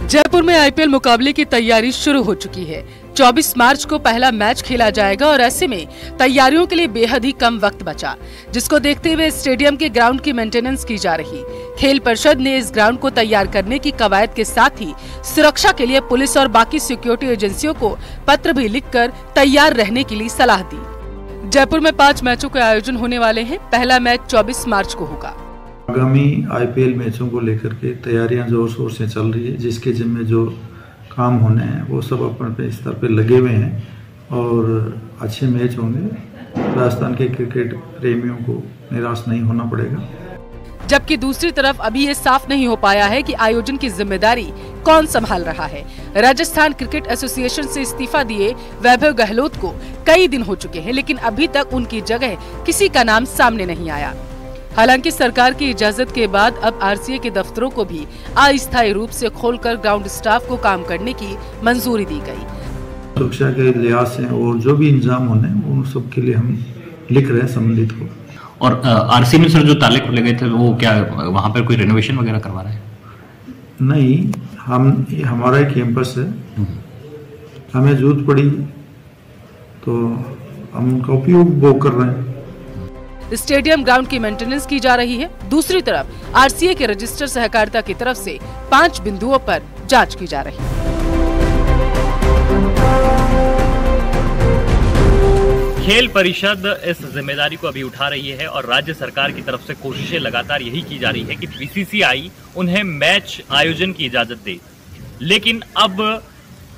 जयपुर में आईपीएल मुकाबले की तैयारी शुरू हो चुकी है। 24 मार्च को पहला मैच खेला जाएगा और ऐसे में तैयारियों के लिए बेहद ही कम वक्त बचा, जिसको देखते हुए स्टेडियम के ग्राउंड की मेंटेनेंस की जा रही। खेल परिषद ने इस ग्राउंड को तैयार करने की कवायद के साथ ही सुरक्षा के लिए पुलिस और बाकी सिक्योरिटी एजेंसियों को पत्र भी लिखकर तैयार रहने के लिए सलाह दी। जयपुर में 5 मैचों के आयोजन होने वाले हैं। पहला मैच 24 मार्च को होगा। आगामी आईपीएल मैचों को लेकर के तैयारियां जोर शोर से चल रही है, जिसके जिम्मे जो काम होने हैं वो सब अपने स्तर पे लगे हुए हैं और अच्छे मैच होंगे। राजस्थान के क्रिकेट प्रेमियों को निराश नहीं होना पड़ेगा। जबकि दूसरी तरफ अभी ये साफ नहीं हो पाया है कि आयोजन की जिम्मेदारी कौन संभाल रहा है। राजस्थान क्रिकेट एसोसिएशन से इस्तीफा दिए वैभव गहलोत को कई दिन हो चुके हैं, लेकिन अभी तक उनकी जगह किसी का नाम सामने नहीं आया। हालांकि सरकार की इजाजत के बाद अब आरसीए के दफ्तरों को भी अस्थायी रूप से खोलकर ग्राउंड स्टाफ को काम करने की मंजूरी दी गई। सुरक्षा के लिहाज से और जो भी इंतजाम होने उन सब के लिए हम लिख रहे हैं संबंधित को। और आरसीए में सर जो ताले खोले गए थे वो क्या वहाँ पर कोई रेनोवेशन वगैरह करवा रहे हैं? नहीं, हमारा एक कैंपस है, हमें जरूरत पड़ी तो हम उनका उपयोग वो कर रहे हैं। स्टेडियम ग्राउंड की मेंटेनेंस की जा रही है। दूसरी तरफ आरसीए के रजिस्टर सहकारिता की तरफ से 5 बिंदुओं पर जांच की जा रही है। खेल परिषद इस जिम्मेदारी को अभी उठा रही है और राज्य सरकार की तरफ से कोशिशें लगातार यही की जा रही है कि बीसीसीआई उन्हें मैच आयोजन की इजाजत दे। लेकिन अब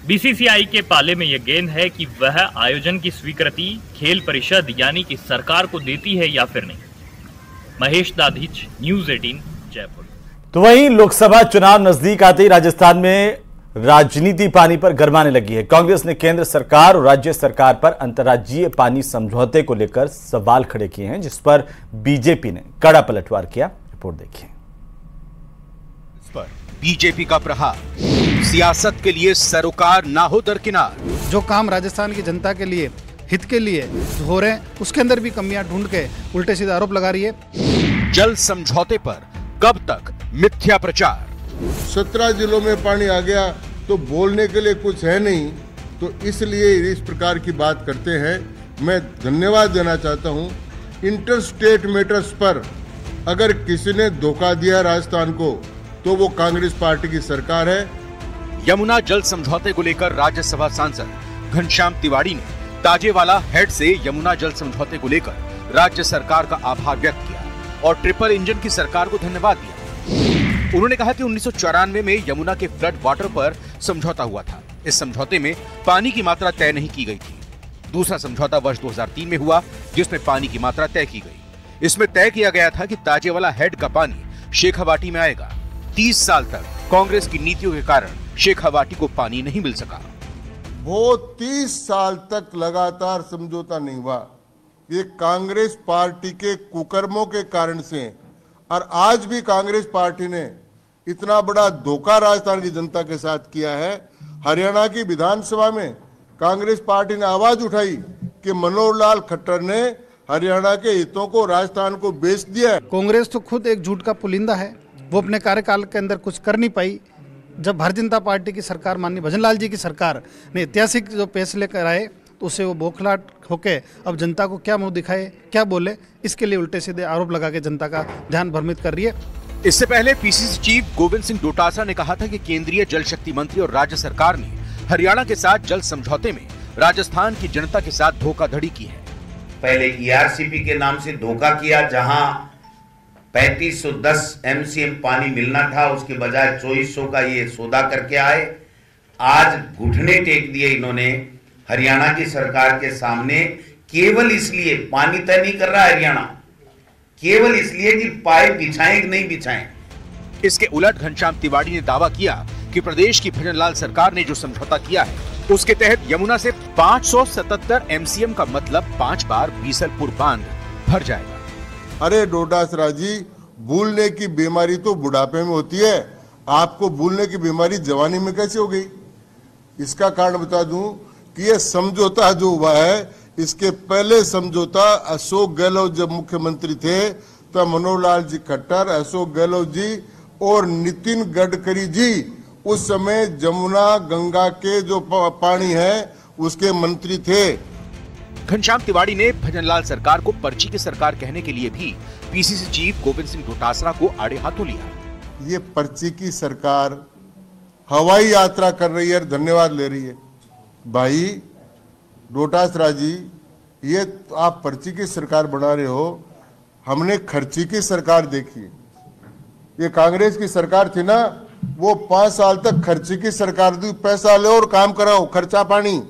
बीसीसीआई के पाले में यह गेंद है कि वह आयोजन की स्वीकृति खेल परिषद यानी कि सरकार को देती है या फिर नहीं। महेश दाधीच, न्यूज़ 18, जयपुर। तो वहीं लोकसभा चुनाव नजदीक आते ही राजस्थान में राजनीति पानी पर गरमाने लगी है। कांग्रेस ने केंद्र सरकार और राज्य सरकार पर अंतर्राज्यीय पानी समझौते को लेकर सवाल खड़े किए हैं, जिस पर बीजेपी ने कड़ा पलटवार किया। रिपोर्ट देखिए। इस पर बीजेपी का प्रहार, सियासत के लिए सरोकार ना हो दरकिनार। जो काम राजस्थान की जनता के लिए, हित के लिए हो रहे हैं, उसके अंदर भी कमियां ढूंढ के उल्टे सीधे आरोप लगा रही है। जल समझौते पर कब तक मिथ्या प्रचार? 17 जिलों में पानी आ गया तो बोलने के लिए कुछ है नहीं, तो इसलिए इस प्रकार की बात करते हैं। मैं धन्यवाद देना चाहता हूं। इंटर स्टेट मैटर्स पर अगर किसी ने धोखा दिया राजस्थान को तो वो कांग्रेस पार्टी की सरकार है। यमुना जल समझौते को लेकर राज्यसभा सांसद घनश्याम तिवारी ने ताजेवाला हेड से यमुना जल समझौते को लेकर राज्य सरकार का आभार व्यक्त किया और ट्रिपल इंजन की सरकार को धन्यवाद दिया। उन्होंने कहा कि 1994 में यमुना के फ्लड वाटर पर समझौता हुआ था। इस समझौते में पानी की मात्रा तय नहीं की गई थी। दूसरा समझौता वर्ष 2003 में हुआ, जिसमें पानी की मात्रा तय की गई। इसमें तय किया गया था कि ताजेवाला हेड का पानी शेखावाटी में आएगा। 30 साल तक कांग्रेस की नीतियों के कारण शेखावाटी को पानी नहीं मिल सका। वो 30 साल तक लगातार समझौता नहीं हुआ। ये कांग्रेस पार्टी के कुकर्मों के कारण से, और आज भी कांग्रेस पार्टी ने इतना बड़ा धोखा राजस्थान की जनता के साथ किया है। हरियाणा की विधानसभा में कांग्रेस पार्टी ने आवाज उठाई कि मनोहर लाल खट्टर ने हरियाणा के हितों को राजस्थान को बेच दिया है। कांग्रेस तो खुद एक झूठ का पुलिंदा है। वो अपने कार्यकाल के अंदर कुछ कर नहीं पाई। जब भारतीय जनता पार्टी की सरकार, माननीय भजनलाल जी की सरकार ने ऐतिहासिक जो फैसले कराए, तो उससे वो बौखलाहट होके अब जनता को क्या मुंह दिखाए, क्या बोले, इसके लिए उल्टे सीधे आरोप लगा के जनता का ध्यान भ्रमित कर रही है। इससे पहले पीसीसी चीफ गोविंद सिंह डोटासरा ने कहा था कि केंद्रीय जल शक्ति मंत्री और राज्य सरकार ने हरियाणा के साथ जल समझौते में राजस्थान की जनता के साथ धोखाधड़ी की है। पहले ईआरसीपी के नाम से धोखा किया, जहां 3510 एमसीएम पानी मिलना था, उसके बजाय 2400 का ये सौदा करके आए। आज घुटने टेक दिए इन्होंने हरियाणा की सरकार के सामने, केवल इसलिए पानी तय नहीं कर रहा हरियाणा, केवल इसलिए कि पाइप बिछाएं कि नहीं बिछाएं। इसके उलट घनश्याम तिवारी ने दावा किया कि प्रदेश की भजनलाल सरकार ने जो समझौता किया है, उसके तहत यमुना से 577 एमसीएम का मतलब 5 बार बीसलपुर बांध भर जाएगा। अरे डोटासरा जी, भूलने की बीमारी तो बुढ़ापे में होती है, आपको भूलने की बीमारी जवानी में कैसे हो गई? इसका कारण बता दूं कि ये समझौता जो हुआ है, इसके पहले समझौता अशोक गहलोत जब मुख्यमंत्री थे तब मनोहर लाल जी खट्टर, अशोक गहलोत जी और नितिन गडकरी जी उस समय जमुना गंगा के जो पानी है उसके मंत्री थे। घनश्याम तिवाड़ी ने भजनलाल सरकार को पर्ची की सरकार कहने के लिए भी पीसीसी चीफ गोविंद सिंह डोटासरा को आड़े हाथों लिया। ये पर्ची की सरकार हवाई यात्रा कर रही है, धन्यवाद ले रही है। भाई डोटासरा जी, ये आप पर्ची की सरकार बना रहे हो, हमने खर्ची की सरकार देखी। ये कांग्रेस की सरकार थी ना, वो 5 साल तक खर्ची की सरकार थी, पैसा ले और काम कराओ, खर्चा पानी।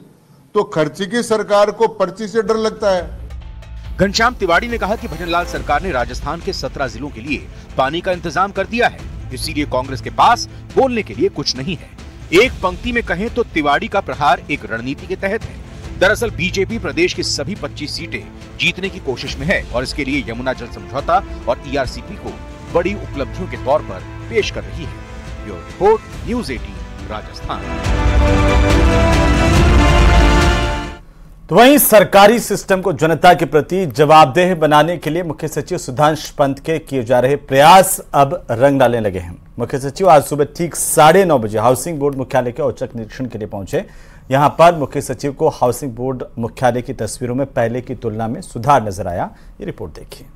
तो खर्ची की सरकार को पर्ची से डर लगता है। घनश्याम तिवाड़ी ने कहा कि भजनलाल सरकार ने राजस्थान के 17 जिलों के लिए पानी का इंतजाम कर दिया है, इसीलिए कांग्रेस के पास बोलने के लिए कुछ नहीं है। एक पंक्ति में कहें तो तिवाड़ी का प्रहार एक रणनीति के तहत है। दरअसल बीजेपी प्रदेश की सभी 25 सीटें जीतने की कोशिश में है और इसके लिए यमुना जल समझौता और ईआरसीपी को बड़ी उपलब्धियों के तौर पर पेश कर रही है। Bureau report, news 18 Rajasthan. तो वहीं सरकारी सिस्टम को जनता के प्रति जवाबदेह बनाने के लिए मुख्य सचिव सुधांशु पंत के किए जा रहे प्रयास अब रंग डालने लगे हैं। मुख्य सचिव आज सुबह ठीक 9:30 बजे हाउसिंग बोर्ड मुख्यालय के औचक निरीक्षण के लिए पहुंचे। यहां पर मुख्य सचिव को हाउसिंग बोर्ड मुख्यालय की तस्वीरों में पहले की तुलना में सुधार नजर आया। ये रिपोर्ट देखिए।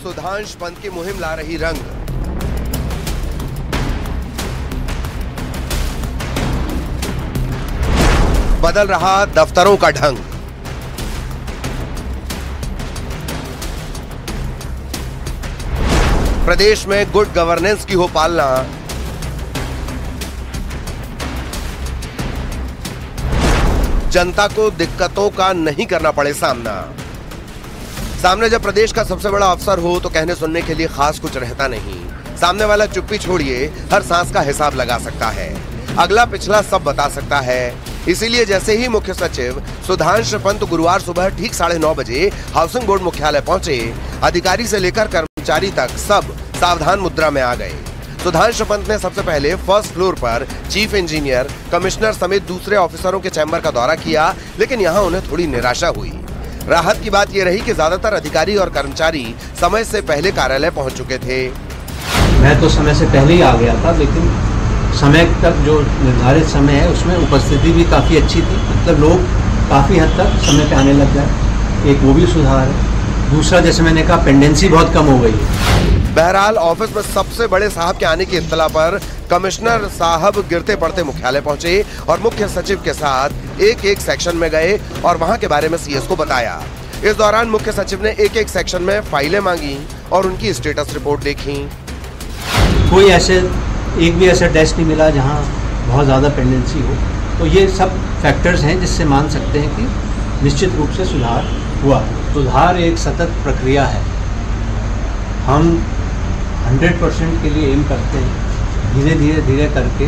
सुधांशु पंत की मुहिम ला रही रंग। बदल रहा दफ्तरों का ढंग। प्रदेश में गुड गवर्नेंस की हो पालना। जनता को दिक्कतों का नहीं करना पड़े सामना। सामने जब प्रदेश का सबसे बड़ा अफसर हो तो कहने सुनने के लिए खास कुछ रहता नहीं। सामने वाला चुप्पी छोड़िए हर सांस का हिसाब लगा सकता है, अगला पिछला सब बता सकता है। इसीलिए जैसे ही मुख्य सचिव सुधांशु पंत गुरुवार सुबह ठीक 9:30 बजे हाउसिंग बोर्ड मुख्यालय पहुंचे, अधिकारी से लेकर कर्मचारी तक सब सावधान मुद्रा में आ गए। सुधांशु पंत ने सबसे पहले फर्स्ट फ्लोर पर चीफ इंजीनियर, कमिश्नर समेत दूसरे ऑफिसरों के चैम्बर का दौरा किया, लेकिन यहाँ उन्हें थोड़ी निराशा हुई। राहत की बात यह रही कि ज्यादातर अधिकारी और कर्मचारी समय से पहले कार्यालय पहुंच चुके थे। मैं तो समय से पहले ही आ गया था, लेकिन समय तक जो निर्धारित समय है उसमें उपस्थिति भी काफ़ी अच्छी थी, मतलब लोग काफ़ी हद तक समय पे आने लग गए। एक वो भी सुधार है। दूसरा, जैसे मैंने कहा, पेंडेंसी बहुत कम हो गई है। बहरहाल ऑफिस में सबसे बड़े साहब के आने की इत्तला पर कमिश्नर साहब गिरते पड़ते मुख्यालय पहुंचे और मुख्य सचिव के साथ एक सेक्शन में गए और वहां के बारे में सीएस को बताया। इस दौरान मुख्य सचिव ने एक सेक्शन में फाइलें मांगी और उनकी स्टेटस रिपोर्ट देखी। कोई एक भी ऐसा टेस्ट नहीं मिला जहां बहुत ज़्यादा पेंडेंसी हो। तो ये सब फैक्टर्स हैं जिससे मान सकते हैं कि निश्चित रूप से सुधार हुआ। सुधार एक सतत प्रक्रिया है। हम 100% के लिए एम करते हैं, धीरे करके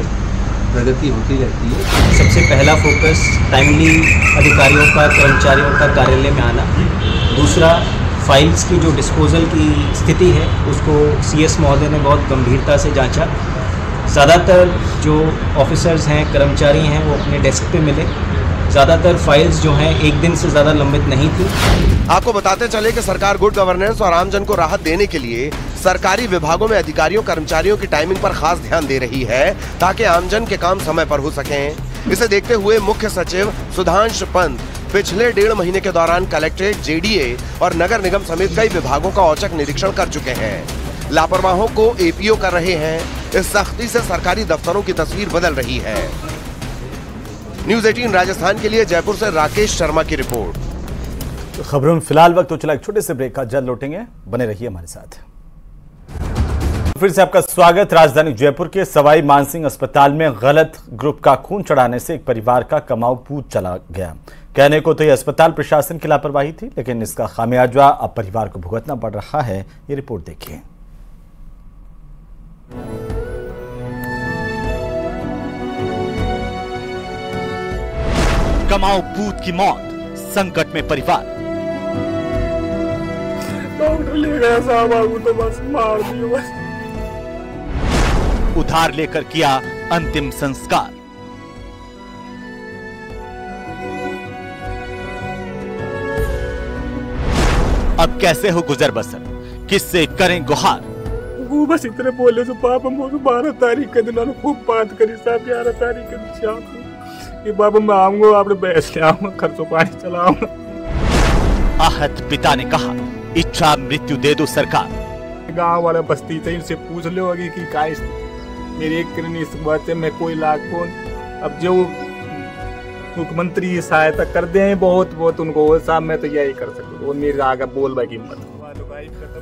प्रगति होती रहती है। सबसे पहला फोकस टाइमली अधिकारियों का, कर्मचारियों का कार्यालय में आना। दूसरा, फाइल्स की जो डिस्पोजल की स्थिति है उसको सीएस महोदय ने बहुत गंभीरता से जांचा। ज़्यादातर जो ऑफिसर्स हैं, कर्मचारी हैं, वो अपने डेस्क पे मिले। ज़्यादातर फाइल्स जो हैं एक दिन से ज़्यादा लंबित नहीं थी। आपको बताते चले कि सरकार गुड गवर्नेंस और आमजन को राहत देने के लिए सरकारी विभागों में अधिकारियों कर्मचारियों की टाइमिंग पर खास ध्यान दे रही है, ताकि आमजन के काम समय पर हो सकें। इसे देखते हुए मुख्य सचिव सुधांशु पंत पिछले 1.5 महीने के दौरान कलेक्ट्रेट, जेडीए और नगर निगम समेत कई विभागों का औचक निरीक्षण कर चुके हैं। लापरवाहों को एपीओ कर रहे हैं। इस सख्ती से सरकारी दफ्तरों की तस्वीर बदल रही है। न्यूज़ 18 राजस्थान के लिए जयपुर से राकेश शर्मा की रिपोर्ट। तो खबरों में फिलहाल वक्त हो चला एक छोटे से ब्रेक का, जल्द लौटेंगे, बने रहिए हमारे साथ। फिर से आपका स्वागत। राजधानी जयपुर के सवाई मानसिंह अस्पताल में गलत ग्रुप का खून चढ़ाने से एक परिवार का कमाऊ पूत चला गया। कहने को तो यह अस्पताल प्रशासन की लापरवाही थी, लेकिन इसका खामियाजा अब परिवार को भुगतना पड़ रहा है। ये रिपोर्ट देखिए। कमाऊ पूत की मौत, संकट में परिवार। डॉक्टर ले गया साहब, आगू तो बस मार दियो बस। उधार लेकर किया अंतिम संस्कार। अब कैसे हो गुजर बसर, किससे करें गुहार। वो बस इतने बोले तो पापा मुझे 12 तारीख के दिन खूब बात करी साहब, 11 तारीख के दिन शाम को कि बाबा मैं आऊंगा, आपने बैठ ले आऊंगा, खर्चों पानी चलाऊंगा। आहत पिता ने कहा, इच्छा मृत्यु दे दो सरकार। गांव वाले बस्ती थे, इनसे पूछ लो कि क्या मेरी एक किडनी इस बात से मैं कोई लाख कौन, अब जो मुख्यमंत्री सहायता कर दे बहुत उनको साहब, मैं तो यही कर सकता हूँ, मेरे आगे बोल भाई कीमत।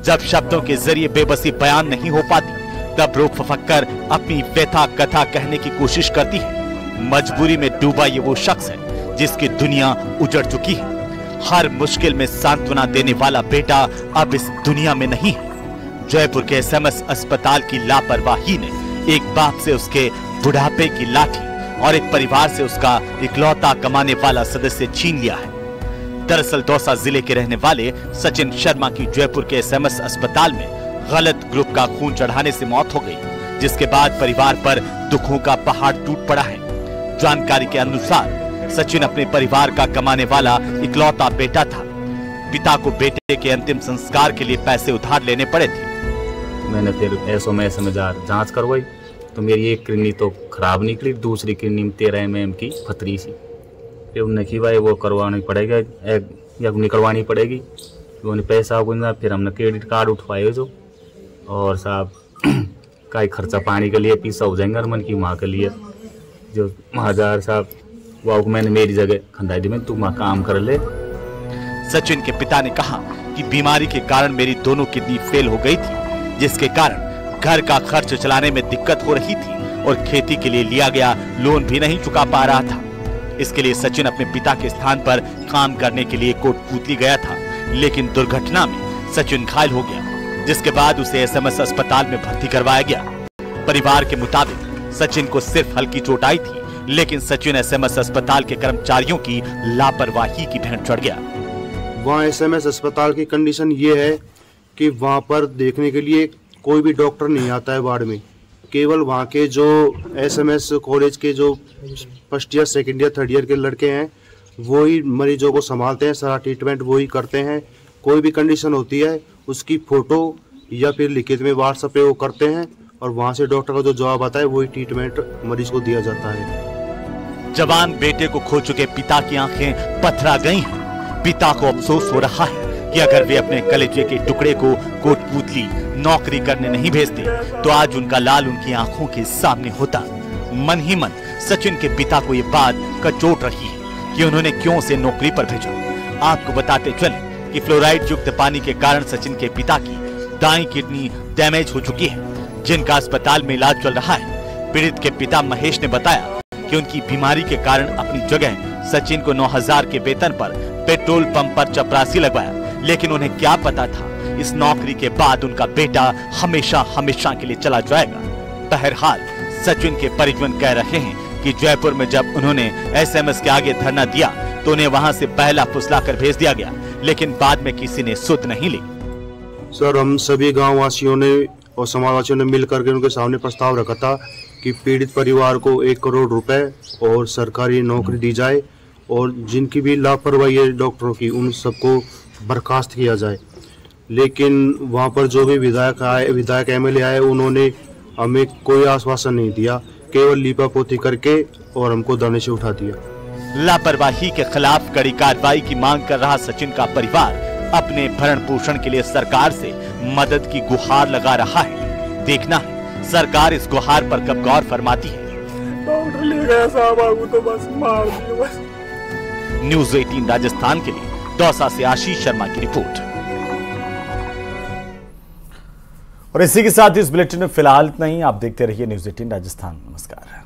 जब शब्दों के जरिए बेबसी बयान नहीं हो पाती, तब रूप फफक्कर अपनी व्यथा कथा कहने की कोशिश करती है। मजबूरी में डूबा ये वो शख्स है जिसकी दुनिया उजड़ चुकी है। हर मुश्किल में सांत्वना देने वाला बेटा अब इस दुनिया में नहीं है। जयपुर के एसएमएस अस्पताल की लापरवाही ने एक बाप से उसके बुढ़ापे की लाठी और एक परिवार से उसका इकलौता कमाने वाला सदस्य छीन लिया है। दरअसल दौसा जिले के रहने वाले सचिन शर्मा की जयपुर के एसएमएस अस्पताल में गलत ग्रुप का खून चढ़ाने से मौत हो गई, जिसके बाद परिवार पर दुखों का पहाड़ टूट पड़ा है। जानकारी के अनुसार सचिन अपने परिवार का कमाने वाला इकलौता बेटा था। पिता को बेटे के अंतिम संस्कार के लिए पैसे उधार लेने पड़े थे। मैंने फिर एसओएस में जांच करवाई तो मेरी एक किडनी तो खराब निकली, दूसरी किडनी में 13 mm की पथरी सी। फिर उन्होंने कि भाई वो करवानी पड़ेगा या निकलवानी पड़ेगी, उन्होंने पैसा गुंजा। फिर हमने क्रेडिट कार्ड उठवाए जो, और साहब का खर्चा पानी के लिए पैसा हो जाएंगे अरमन की माँ के लिए जो 1000 साहब वो मैंने मेरी जगह खंदाई दी, मैं तू माँ काम कर ले। सचिन के पिता ने कहा कि बीमारी के कारण मेरी दोनों किडनी फेल हो गई थी, जिसके कारण घर का खर्च चलाने में दिक्कत हो रही थी और खेती के लिए लिया गया लोन भी नहीं चुका पा रहा था। इसके लिए सचिन अपने पिता के स्थान पर काम करने के लिए कोटपूतली गया था, लेकिन दुर्घटना में सचिन घायल हो गया, जिसके बाद उसे एसएमएस अस्पताल में भर्ती करवाया गया। परिवार के मुताबिक सचिन को सिर्फ हल्की चोट आई थी, लेकिन सचिन एसएमएस अस्पताल के कर्मचारियों की लापरवाही की भेंट चढ़ गया। वहाँ एसएमएस अस्पताल की कंडीशन ये है कि वहाँ पर देखने के लिए कोई भी डॉक्टर नहीं आता है वार्ड में। केवल वहाँ के जो एसएमएस कॉलेज के जो first year, second year, third year के लड़के हैं वो ही मरीजों को संभालते हैं, सारा ट्रीटमेंट वो ही करते हैं। कोई भी कंडीशन होती है उसकी फ़ोटो या फिर लिखित में व्हाट्सएप पे वो करते हैं और वहाँ से डॉक्टर का जो जवाब आता है वही ट्रीटमेंट मरीज को दिया जाता है। जवान बेटे को खो चुके पिता की आंखें पथरा गई हैं। पिता को अफसोस हो रहा है कि अगर वे अपने कलेजे के टुकड़े को कोटपूतली नौकरी करने नहीं भेजते तो आज उनका लाल उनकी आंखों के सामने होता। मन ही मन सचिन के पिता को ये बात कचोट रही है कि उन्होंने क्यों उसे नौकरी पर भेजा। आपको बताते चले कि फ्लोराइड युक्त पानी के कारण सचिन के पिता की दाईं किडनी डैमेज हो चुकी है, जिनका अस्पताल में इलाज चल रहा है। पीड़ित के पिता महेश ने बताया कि उनकी बीमारी के कारण अपनी जगह सचिन को 9000 के वेतन पर पेट्रोल पंप पर चपरासी लगवाया, लेकिन उन्हें क्या पता था इस नौकरी के बाद उनका बेटा हमेशा हमेशा के लिए चला जाएगा। बहरहाल सचिन के परिजन कह रहे हैं कि जयपुर में जब उन्होंने एसएमएस के आगे धरना दिया तो उन्हें वहां से पहला फुसलाकर भेज दिया गया, लेकिन बाद में किसी ने सुध नहीं ली। सर, हम सभी गाँव वासियों ने और समाजवासियों ने मिलकर के उनके सामने प्रस्ताव रखा था कि पीड़ित परिवार को 1 करोड़ रुपए और सरकारी नौकरी दी जाए और जिनकी भी लापरवाही है डॉक्टरों की उन सबको बर्खास्त किया जाए। लेकिन वहाँ पर जो भी विधायक एमएलए आए उन्होंने हमें कोई आश्वासन नहीं दिया, केवल लीपापोती करके और हमको दाने से उठा दिया। लापरवाही के खिलाफ कड़ी कार्रवाई की मांग कर रहा सचिन का परिवार अपने भरण पोषण के लिए सरकार से मदद की गुहार लगा रहा है। देखना है सरकार इस गुहार पर कब गौर फरमाती है। डॉक्टर ले गया साहब, आगू तो बस मार दिया बस। न्यूज़ 18 राजस्थान के लिए दौसा से आशीष शर्मा की रिपोर्ट। और इसी के साथ इस बुलेटिन में फिलहाल इतना ही। आप देखते रहिए न्यूज़ 18 राजस्थान। नमस्कार।